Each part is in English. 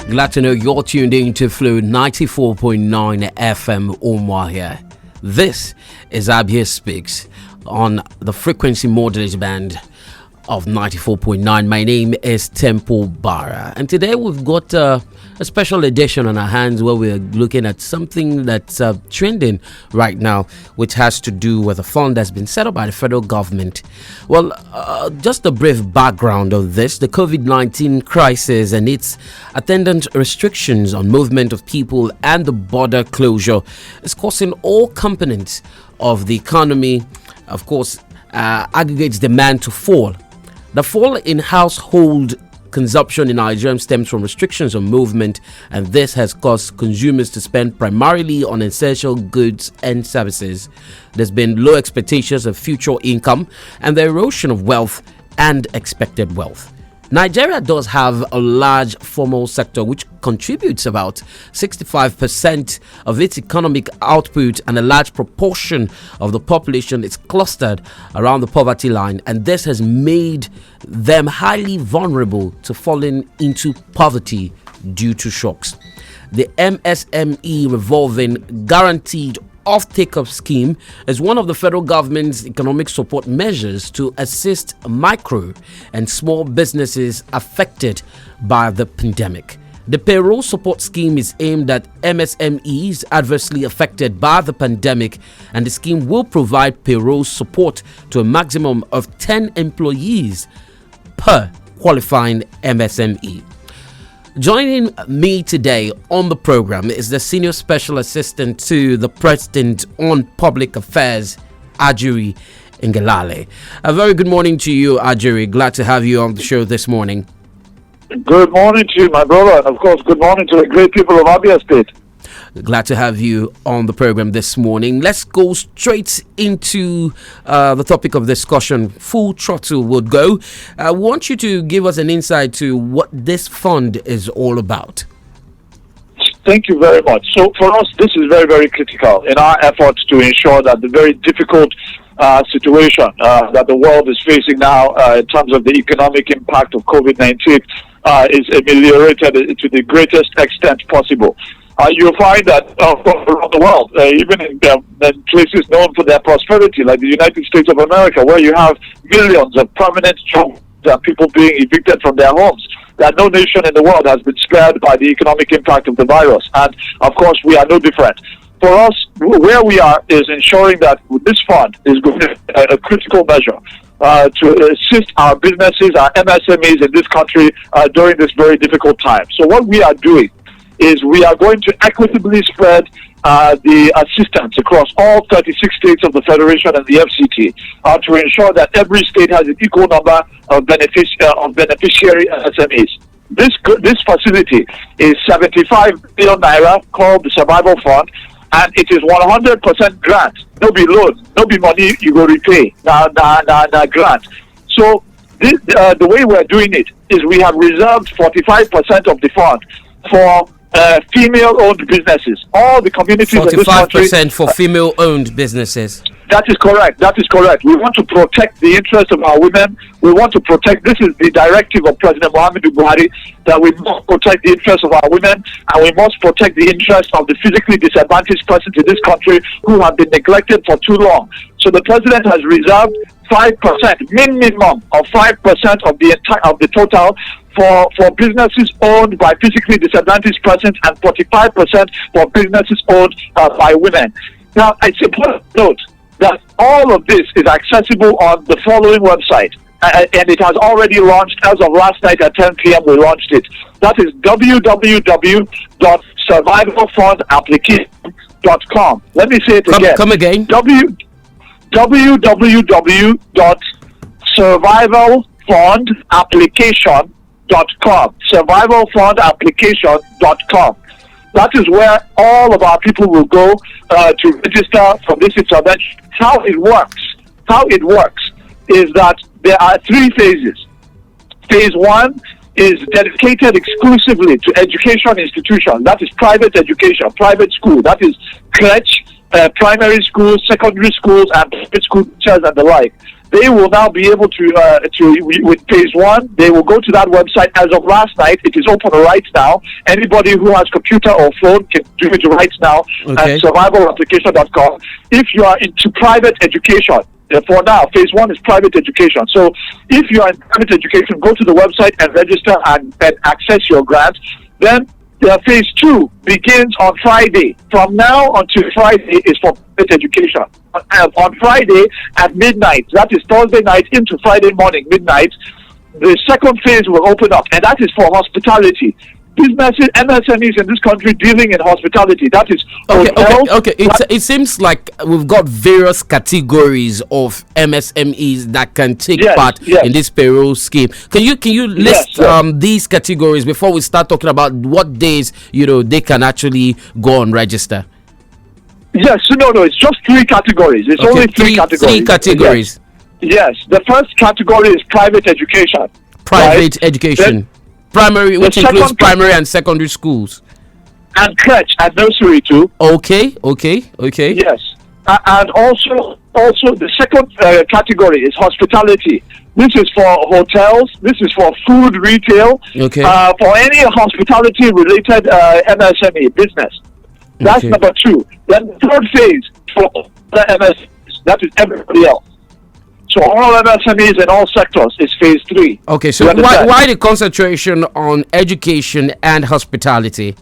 Glad to know you're tuned in to Flow 94.9 FM Umuahia. This is Abia Speaks on the frequency modulation band of 94.9. My name is Temple Barra, and today we've got a special edition on our hands where we're looking at something that's trending right now, which has to do with a fund that's been set up by the federal government. Well, just a brief background of this: the COVID-19 crisis and its attendant restrictions on movement of people and the border closure is causing all components of the economy, of course, aggregates demand to fall. The fall in household consumption in Nigeria stems from restrictions on movement, and this has caused consumers to spend primarily on essential goods and services. There's been low expectations of future income and the erosion of wealth and expected wealth. Nigeria does have a large formal sector which contributes about 65% of its economic output, and a large proportion of the population is clustered around the poverty line, and this has made them highly vulnerable to falling into poverty due to shocks. The MSME revolving guaranteed off-take-up scheme is one of the federal government's economic support measures to assist micro and small businesses affected by the pandemic. The payroll support scheme is aimed at MSMEs adversely affected by the pandemic, and the scheme will provide payroll support to a maximum of 10 employees per qualifying MSME. Joining me today on the program is the Senior Special Assistant to the President on Public Affairs, Ajuri Ngelale. A very good morning to you, Ajuri. Glad to have you on the show this morning. Good morning to you, my brother, and of course, good morning to the great people of Abia State. Glad to have you on the program this morning. Let's go straight into the topic of discussion. Full throttle would go. I want you to give us an insight to what this fund is all about. Thank you very much. So for us, this is very, very critical in our efforts to ensure that the very difficult situation that the world is facing now in terms of the economic impact of COVID-19 is ameliorated to the greatest extent possible. You'll find that around the world, even in places known for their prosperity, like the United States of America, where you have millions of permanent jobs and people being evicted from their homes, that no nation in the world has been spared by the economic impact of the virus. And, of course, we are no different. For us, where we are is ensuring that this fund is going to be a critical measure to assist our businesses, our MSMEs in this country during this very difficult time. So what we are doing is we are going to equitably spread the assistance across all 36 states of the Federation and the FCT to ensure that every state has an equal number of beneficiary SMEs. This facility is 75 billion naira, called the Survival Fund, and it is 100% grant. No be loan, no be money you go repay, grant. So the way we're doing it is we have reserved 45% of the fund for female-owned businesses. All the communities in this country. 45% for female-owned businesses. That is correct. That is correct. We want to protect the interests of our women. We want to protect. This is the directive of President Muhammadu Buhari, that we must protect the interests of our women, and we must protect the interests of the physically disadvantaged persons in this country who have been neglected for too long. So the president has reserved 5%, minimum of 5% of the total for businesses owned by physically disadvantaged persons, and 45% for businesses owned by women. Now, it's important to note that all of this is accessible on the following website, and it has already launched. As of last night at 10 p.m. we launched it. That is www.survivalfundapplication.com. Let me say it again. Come again. www.survivalfundapplication.com. Survivalfundapplication.com. That is where all of our people will go to register for this intervention. How it works is that there are 3 phases. Phase 1 is dedicated exclusively to education institutions. That is private education, private school. That is crèche, primary schools, secondary schools, and private school teachers and the like. they will now be able with phase one, they will go to that website. As of last night, it is open right now. Anybody who has computer or phone can do it right now at survivalapplication.com. If you are into private education, for now, phase one is private education. So if you are in private education, go to the website and register and access your grant. Then phase two begins on Friday. From now until Friday is for private education. On Friday at midnight, that is Thursday night into Friday morning, midnight, the second phase will open up, and that is for hospitality. Businesses, MSMEs in this country dealing in hospitality. That is hotels. Okay. It seems like we've got various categories of MSMEs that can take part in this payroll scheme. Can you list these categories before we start talking about what days they can actually go and register? Yes, no, it's just three categories. It's only three categories. Three categories. Yes, the first category is private education. Private education. Primary, which includes primary and secondary schools. And crèche and nursery too. Okay. Yes. And also the second category is hospitality. This is for hotels. This is for food retail. Okay. For any hospitality related MSME business. That's number two. Then the third phase for the MSMEs. That is everybody else. So all MSMEs in all sectors is phase three. Okay, so why the concentration on education and hospitality?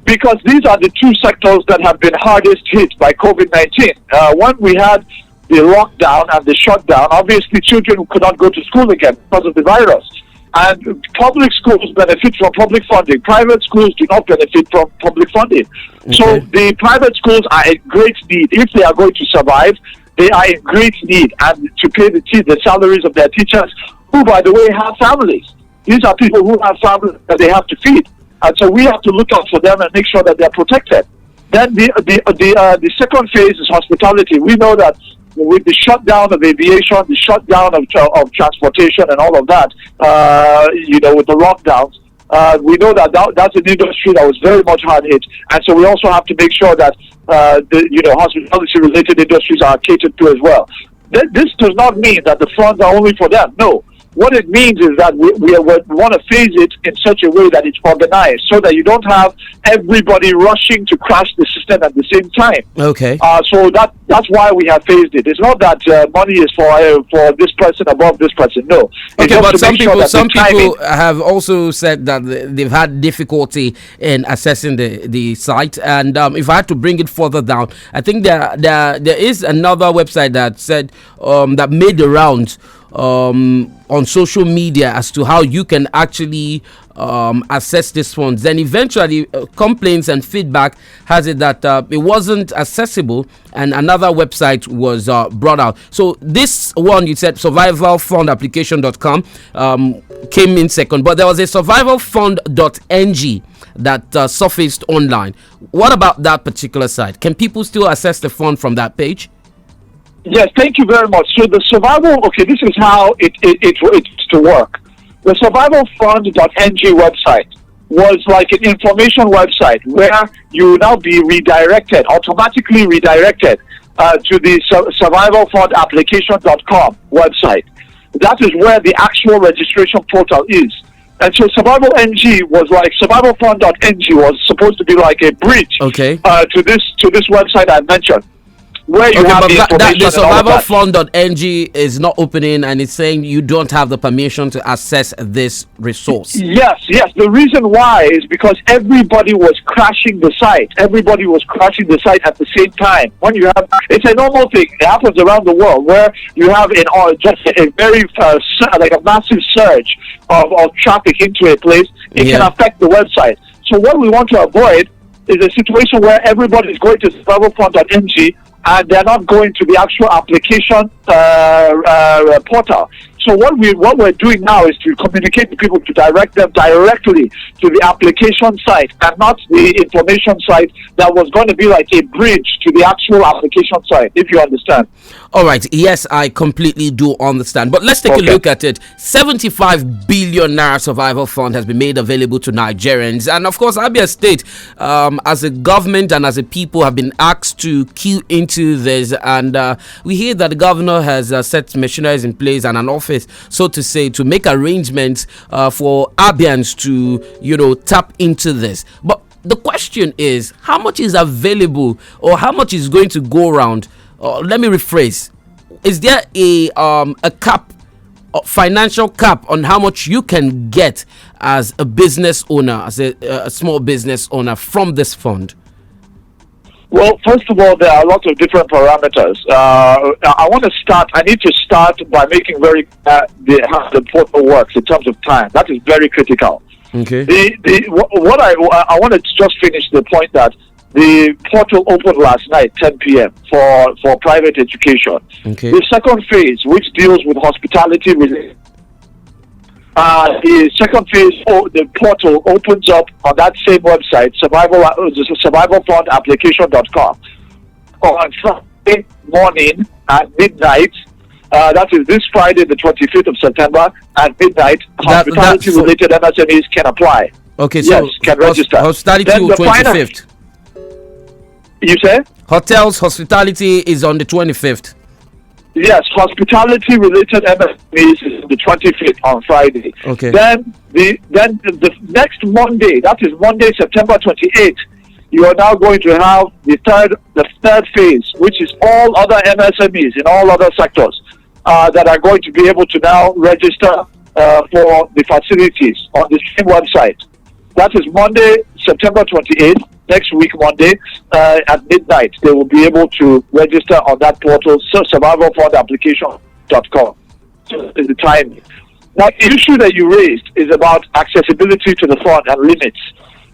Because these are the two sectors that have been hardest hit by COVID-19. When we had the lockdown and the shutdown, obviously children could not go to school again because of the virus. And public schools benefit from public funding. Private schools do not benefit from public funding. Okay. So the private schools are in great need. If they are going to survive, they are in great need, and to pay the salaries of their teachers, who, by the way, have families. These are people who have families that they have to feed, and so we have to look out for them and make sure that they are protected. Then the second phase is hospitality. We know that with the shutdown of aviation, the shutdown of transportation, and all of that, with the lockdowns, we know that's an industry that was very much hard hit, and so we also have to make sure that hospitality-related industries are catered to as well. This does not mean that the funds are only for them. No. What it means is that we want to phase it in such a way that it's organized, so that you don't have everybody rushing to crash the system at the same time. Okay. So that's why we have phased it. It's not that money is for this person above this person. No. Okay, but some people have also said that they've had difficulty in accessing the site, and if I had to bring it further down, I think there is another website that said that made the rounds on social media as to how you can actually access these funds. Then eventually complaints and feedback has it that it wasn't accessible, and another website was brought out. So this one, you said survivalfundapplication.com came in second, but there was a survivalfund.ng that surfaced online. What about that particular site? Can people still access the fund from that page? Yes, thank you very much. So the survival, this is how it's to work. The survivalfund.ng website was like an information website where you will now be automatically redirected to the survivalfundapplication.com website. That is where the actual registration portal is. And so survivalfund.ng was supposed to be like a bridge to this website I mentioned. Where you have the information. The survivalfund.ng is not opening, and it's saying you don't have the permission to access this resource. Yes. The reason why is because everybody was crashing the site. Everybody was crashing the site at the same time. It's a normal thing. It happens around the world where you have just a very like a massive surge of traffic into a place. It can affect the website. So what we want to avoid is a situation where everybody is going to survivalfund.ng and they're not going to the actual application portal. So what we're doing now is to communicate with people to direct them directly to the application site and not the information site that was going to be like a bridge to the actual application site, if you understand. All right. Yes, I completely do understand. But let's take a look at it. 75 billion billion naira survival fund has been made available to Nigerians, and of course, Abia State, as a government and as a people, have been asked to key into this. And we hear that the governor has set machineries in place and an office, so to say, to make arrangements for Abians to, tap into this. But the question is, how much is available, or how much is going to go around? Let me rephrase: is there a cap, a financial cap, on how much you can get as a business owner, as a small business owner, from this fund? Well, first of all, there are lots of different parameters. I need to start by making very how the portal works in terms of time. That is very critical. Okay. What I want to just finish the point that the portal opened last night, 10 p.m. for private education. Okay. The second phase, which deals with hospitality related, the second phase, the portal opens up on that same website, survivalfundapplication.com, on Friday morning at midnight. That is this Friday, the 25th of September, at midnight. Hospitality-related MSMEs can apply. Okay, so yes, can register. Hospitality on the 25th. You say? Hospitality is on the 25th. Yes, hospitality-related MSMEs is the 25th on Friday. Okay. Then the next Monday, that is Monday, September 28th, you are now going to have the third phase, which is all other MSMEs in all other sectors that are going to be able to now register for the facilities on the same website. That is Monday, September 28th, next week Monday, at midnight. They will be able to register on that portal, survivalfundapplication.com. So is the time. Now, the issue that you raised is about accessibility to the fund and limits.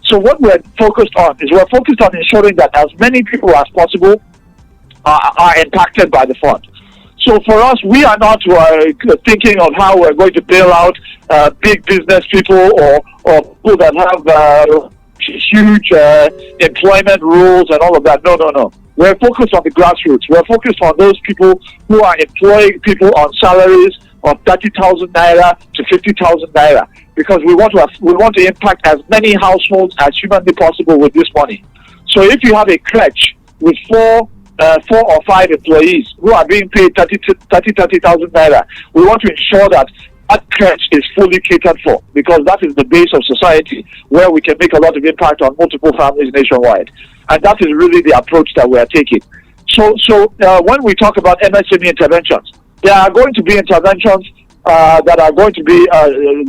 So what we're focused on ensuring that as many people as possible are impacted by the fund. So for us, we are not thinking of how we're going to bail out big business people or people that have huge employment rules and all of that. No. We're focused on the grassroots. We're focused on those people who are employing people on salaries of 30,000 naira to 50,000 naira, because we want to impact as many households as humanly possible with this money. So if you have a crèche with four or five employees who are being paid 30,000 naira, we want to ensure that crèche is fully catered for, because that is the base of society where we can make a lot of impact on multiple families nationwide. And that is really the approach that we are taking. So when we talk about MSME interventions, there are going to be interventions that are going to be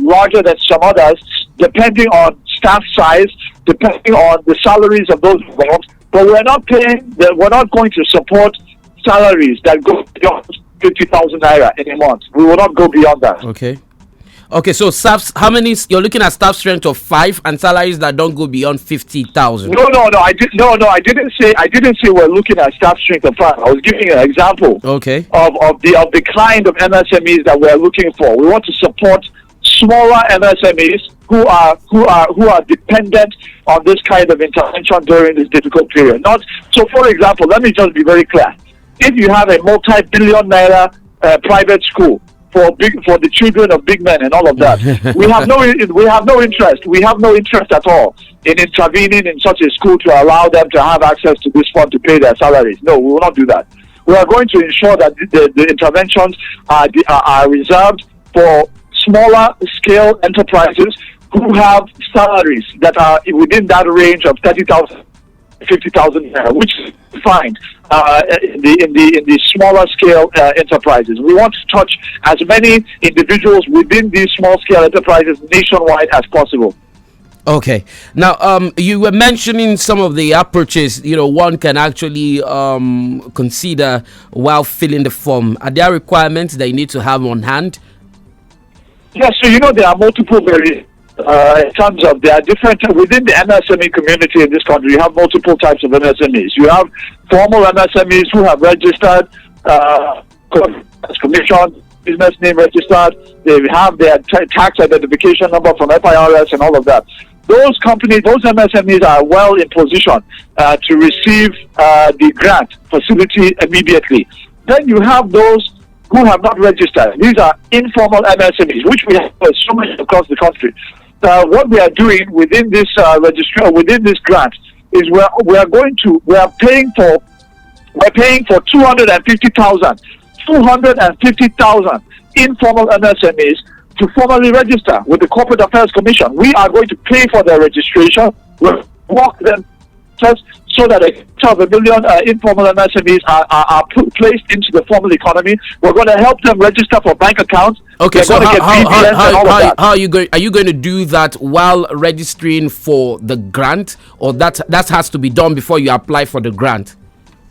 larger than some others, depending on staff size, depending on the salaries of those involved. But we're not going to support salaries that go beyond 50,000 naira in a month. We will not go beyond that. Okay, so staffs, how many? You're looking at staff strength of 5 and salaries that don't go beyond 50,000. No. I didn't say we're looking at staff strength of 5. I was giving you an example. Okay. Of the kind of MSMEs that we're looking for. We want to support smaller MSMEs who are dependent on this kind of intervention during this difficult period. So, for example, let me just be very clear. If you have a multi-billion naira private school for the children of big men and all of that, we have no interest. We have no interest at all in intervening in such a school to allow them to have access to this fund to pay their salaries. No, we will not do that. We are going to ensure that the interventions are reserved for smaller scale enterprises who have salaries that are within that range of 30,000, 50,000, which is fine in the smaller scale enterprises. We want to touch as many individuals within these small scale enterprises nationwide as possible. Okay. Now, you were mentioning some of the approaches, one can actually consider while filling the form. Are there requirements that you need to have on hand? Yes, so there are multiple variants. In terms of, there are different, within the MSME community in this country, you have multiple types of MSMEs. You have formal MSMEs who have registered, commission, business name registered, they have their tax identification number from FIRS and all of that. Those companies, those MSMEs are well in position to receive the grant facility immediately. Then you have those who have not registered. These are informal MSMEs, which we have so many across the country. What we are doing within this within this grant is we are paying for 250,000 informal MSMEs to formally register with the Corporate Affairs Commission. We are going to pay for their registration. We'll walk them first so that a million informal MSMEs are placed into the formal economy. We're going to help them register for bank accounts. Okay, so how are you going? Are you going to do that while registering for the grant, or that has to be done before you apply for the grant?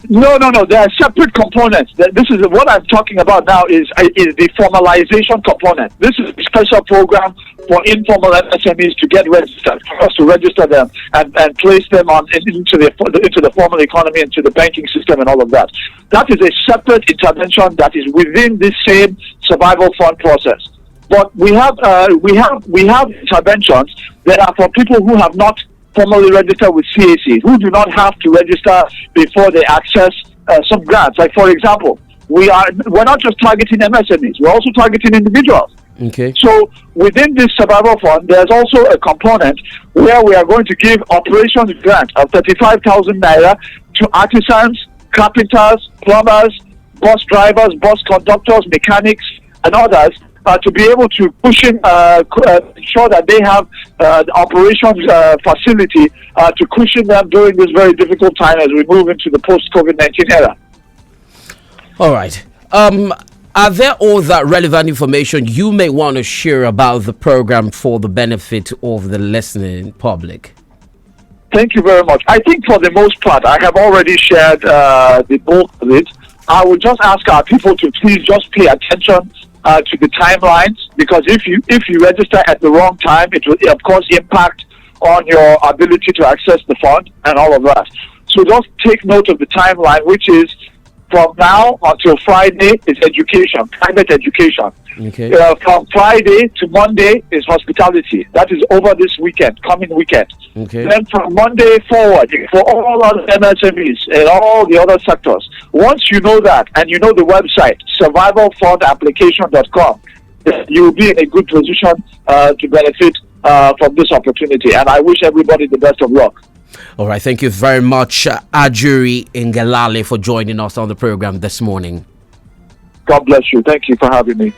No. There are separate components. This is what I'm talking about now. Is the formalization component. This is a special program for informal SMEs to get registered, for us to register them and place them into the formal economy, into the banking system, and all of that. That is a separate intervention that is within this same survival fund process. But we have interventions that are for people who have not formally registered with CACs, who do not have to register before they access some grants. Like, for example, we're not just targeting MSMEs, we're also targeting individuals. Okay. So within this survival fund, there's also a component where we are going to give operations grant of 35,000 naira to artisans, carpenters, plumbers, bus drivers, bus conductors, mechanics, and others, to be able to push in, ensure that they have the operations facility to cushion them during this very difficult time as we move into the post-COVID-19 era. All right. Are there all that relevant information you may want to share about the program for the benefit of the listening public? Thank you very much. I think for the most part, I have already shared the bulk of it. I would just ask our people to please just pay attention to the timelines, because if you register at the wrong time, it will of course impact on your ability to access the fund and all of that. So just take note of the timeline, which is from now until Friday is education, private education. Okay. From Friday to Monday is hospitality. That is over this weekend, coming weekend. Okay. Then from Monday forward, for all other MSMEs and all the other sectors, once you know that and you know the website, survivalfundapplication.com, you will be in a good position to benefit from this opportunity. And I wish everybody the best of luck. All right. Thank you very much, Ajuri Ngelale, for joining us on the program this morning. God bless you. Thank you for having me.